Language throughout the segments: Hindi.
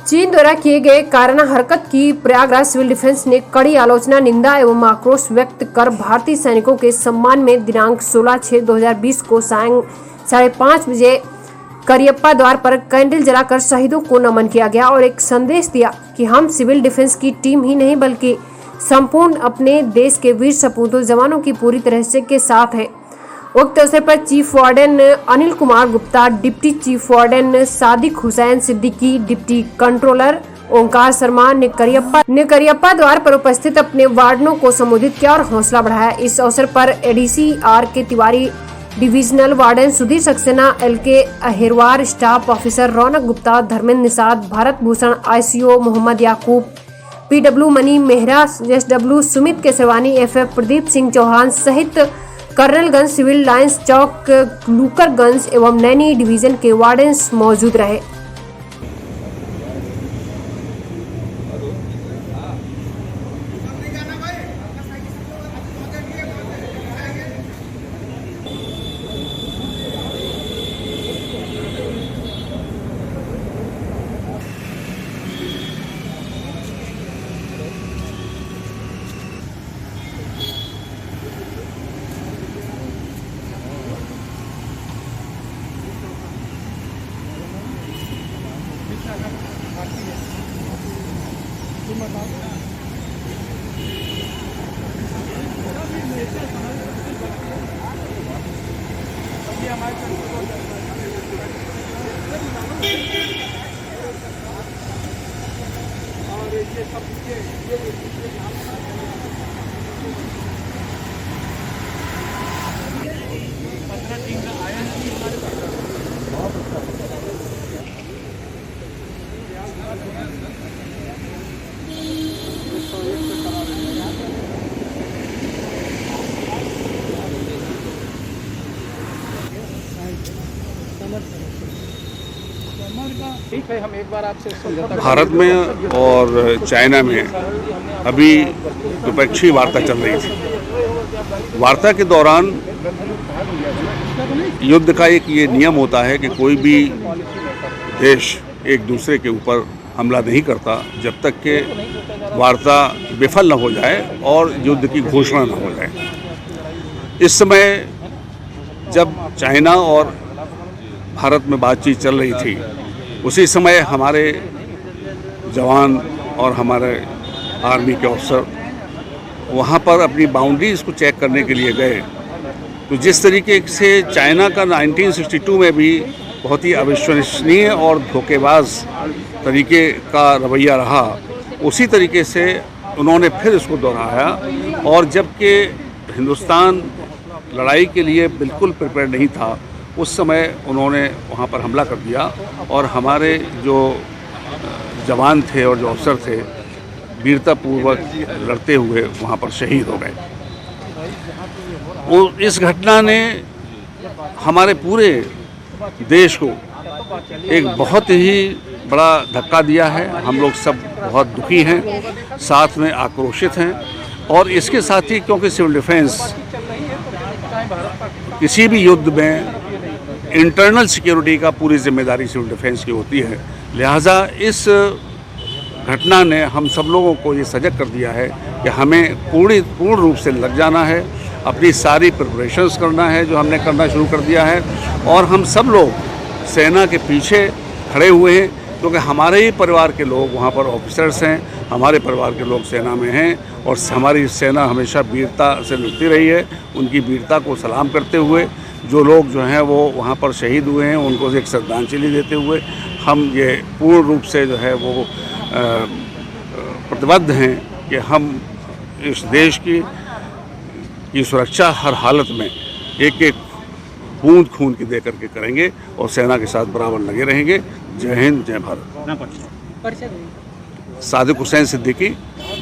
चीन द्वारा किए गए कायराना हरकत की प्रयागराज सिविल डिफेंस ने कड़ी आलोचना, निंदा एवं आक्रोश व्यक्त कर भारतीय सैनिकों के सम्मान में दिनांक 16/6/2020 को सायं 5:30 बजे करियप्पा द्वार पर कैंडल जलाकर शहीदों को नमन किया गया और एक संदेश दिया कि हम सिविल डिफेंस की टीम ही नहीं बल्कि संपूर्ण अपने देश के वीर सपूतों जवानों की पूरी तरह से के साथ है। उक्त अवसर पर chief warden Anil Kumar Gupta, deputy chief warden Sadiq Hussain Siddiqui, deputy controller Onkar Sharma ने करियप्पा द्वार पर उपस्थित अपने वार्डनों को संबोधित किया और हौसला बढ़ाया। इस अवसर पर ADC RK Tiwari, divisional warden Sudhir Saxena, LK Ahirwar, staff officer Raunak Gupta, Dharmendra Nishad, Bharat Bhushan, ICO Mohammad Yakub, PW Mani Mehra, SW Sumit Kesarwani, FF Pradeep Singh Chauhan सहित कर्नलगंज, सिविल लाइंस चौक, लूकरगंज एवं नैनी डिवीजन के वार्डन्स मौजूद रहे। भारत में और चाइना में अभी द्विपक्षीय वार्ता चल रही थी। वार्ता के दौरान युद्ध का एक ये नियम होता है कि कोई भी देश एक दूसरे के ऊपर हमला नहीं करता जब तक कि वार्ता विफल न हो जाए और युद्ध की घोषणा न हो जाए। इस समय जब चाइना और भारत में बातचीत चल रही थी, उसी समय हमारे जवान और हमारे आर्मी के अफसर वहाँ पर अपनी बाउंड्रीज़ को चेक करने के लिए गए। तो जिस तरीके से चाइना का 1962 में भी बहुत ही अविश्वसनीय और धोखेबाज तरीके का रवैया रहा, उसी तरीके से उन्होंने फिर इसको दोहराया। और जबकि हिंदुस्तान लड़ाई के लिए बिल्कुल प्रिपेयर नहीं था, उस समय उन्होंने वहाँ पर हमला कर दिया और हमारे जो जवान थे और जो अफसर थे वीरतापूर्वक लड़ते हुए वहाँ पर शहीद हो गए। और इस घटना ने हमारे पूरे देश को एक बहुत ही बड़ा धक्का दिया है। हम लोग सब बहुत दुखी हैं, साथ में आक्रोशित हैं। और इसके साथ ही क्योंकि सिविल डिफेंस किसी भी युद्ध में इंटरनल सिक्योरिटी का पूरी जिम्मेदारी सिविल डिफेंस की होती है, लिहाजा इस घटना ने हम सब लोगों को ये सजग कर दिया है कि हमें पूर्ण रूप से लग जाना है, अपनी सारी प्रिपरेशंस करना है जो हमने करना शुरू कर दिया है। और हम सब लोग सेना के पीछे खड़े हुए हैं क्योंकि हमारे ही परिवार के लोग वहाँ पर ऑफिसर्स हैं, हमारे परिवार के लोग सेना में हैं और हमारी सेना हमेशा वीरता से लड़ती रही है। उनकी वीरता को सलाम करते हुए जो लोग जो हैं वो वहाँ पर शहीद हुए हैं, उनको एक श्रद्धांजलि देते हुए हम ये पूर्ण रूप से जो है वो प्रतिबद्ध हैं कि हम इस देश की सुरक्षा हर हालत में एक एक बूंद खून की दे करके करेंगे और सेना के साथ बराबर लगे रहेंगे। जय हिंद, जय Bharat. Sadiq Hussain Siddiqui,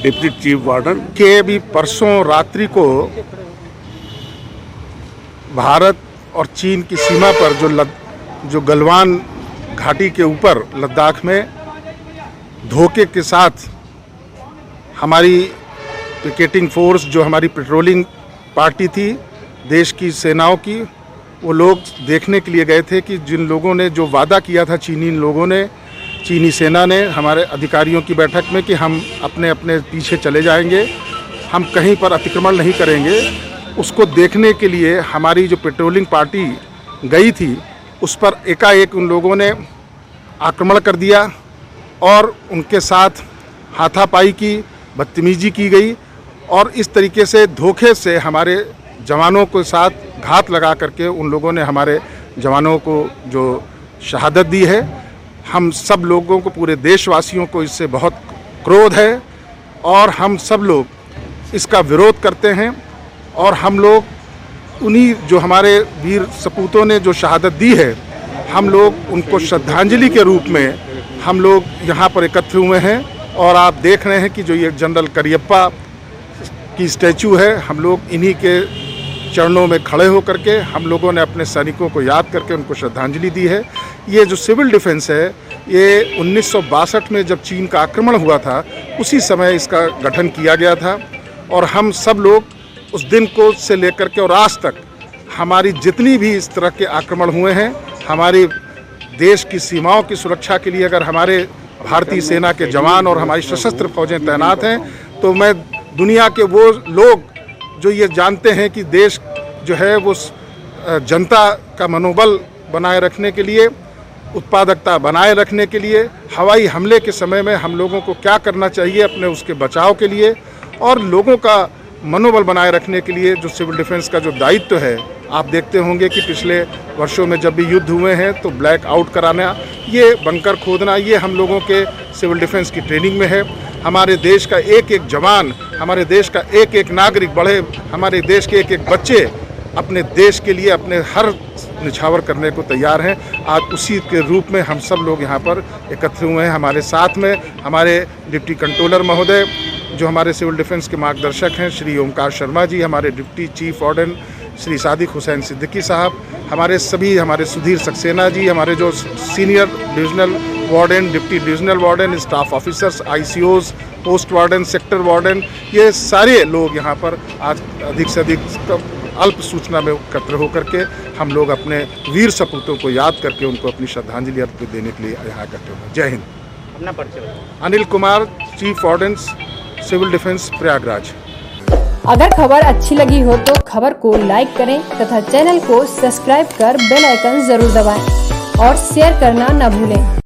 deputy chief warden. के अभी परसों रात्रि को भारत और चीन की सीमा पर जो गलवान घाटी के ऊपर लद्दाख में धोखे के साथ हमारी पिकेटिंग फोर्स, जो हमारी पेट्रोलिंग पार्टी थी देश की सेनाओं की, वो लोग देखने के लिए गए थे कि जिन लोगों ने जो वादा किया था चीनी लोगों ने चीनी सेना ने हमारे अधिकारियों की बैठक में कि हम अपने अपने पीछे चले जाएंगे, हम कहीं पर अतिक्रमण नहीं करेंगे। उसको देखने के लिए हमारी जो पेट्रोलिंग पार्टी गई थी उस पर एकाएक उन लोगों ने आक्रमण कर दिया और उनके साथ हाथापाई की, बदतमीजी की गई और इस तरीके से धोखे से हमारे जवानों के साथ घात लगा करके उन लोगों ने हमारे जवानों को जो शहादत दी है। हम सब लोगों को, पूरे देशवासियों को इससे बहुत क्रोध है और हम सब लोग इसका विरोध करते हैं और हम लोग उन्हीं जो हमारे वीर सपूतों ने जो शहादत दी है, हम लोग उनको श्रद्धांजलि के रूप में हम लोग यहाँ पर एकत्र हुए हैं। और आप देख रहे हैं कि जो ये जनरल करियप्पा की स्टैचू है, हम लोग इन्हीं के चरणों में खड़े होकर के हम लोगों ने अपने सैनिकों को याद करके उनको श्रद्धांजलि दी है। ये जो सिविल डिफेंस है, ये 1962 में जब चीन का आक्रमण हुआ था उसी समय इसका गठन किया गया था और हम सब लोग उस दिन को से लेकर के और आज तक हमारी जितनी भी इस तरह के आक्रमण हुए हैं, हमारे देश की सीमाओं की सुरक्षा के लिए अगर हमारे भारतीय सेना के जवान और हमारी सशस्त्र फौजें तैनात हैं, तो मैं दुनिया के वो लोग जो ये जानते हैं कि देश जो है वो जनता का मनोबल बनाए रखने के लिए, उत्पादकता बनाए रखने के लिए, हवाई हमले के समय में हम लोगों को क्या करना चाहिए अपने उसके बचाव के लिए और लोगों का मनोबल बनाए रखने के लिए जो सिविल डिफेंस का जो दायित्व है, आप देखते होंगे कि पिछले वर्षों में जब भी युद्ध हुए हैं तो ब्लैक आउट कराना, ये बंकर खोदना, ये हम लोगों के सिविल डिफेंस की ट्रेनिंग में है। हमारे देश का एक एक जवान, हमारे देश का एक एक नागरिक, बड़े हमारे देश के एक एक बच्चे अपने देश के लिए अपने हर निछावर करने को तैयार हैं। आज उसी के रूप में हम सब लोग यहाँ पर एकत्र हुए हैं। हमारे साथ में हमारे डिप्टी कंट्रोलर महोदय जो हमारे सिविल डिफेंस के मार्गदर्शक हैं, श्री ओमकार शर्मा जी, हमारे deputy chief warden Shri Sadiq Hussain Siddiqui साहब, हमारे सुधीर सक्सेना जी, हमारे जो senior divisional warden, deputy divisional warden, staff officers, ICOs, post warden, sector warden, ये सारे लोग यहाँ पर आज अधिक से अधिक अल्प सूचना में एकत्र होकर के हम लोग अपने वीर सपूतों को याद करके उनको अपनी श्रद्धांजलि अर्पित देने के लिए यहाँ इकट्ठे हुए। जय हिंद। अपना परिचय। Anil Kumar, chief warden, civil defence, Prayagraj. अगर खबर अच्छी लगी हो तो खबर को लाइक करें तथा चैनल को सब्सक्राइब कर बेल आइकन जरूर दबाएं और शेयर करना न भूलें।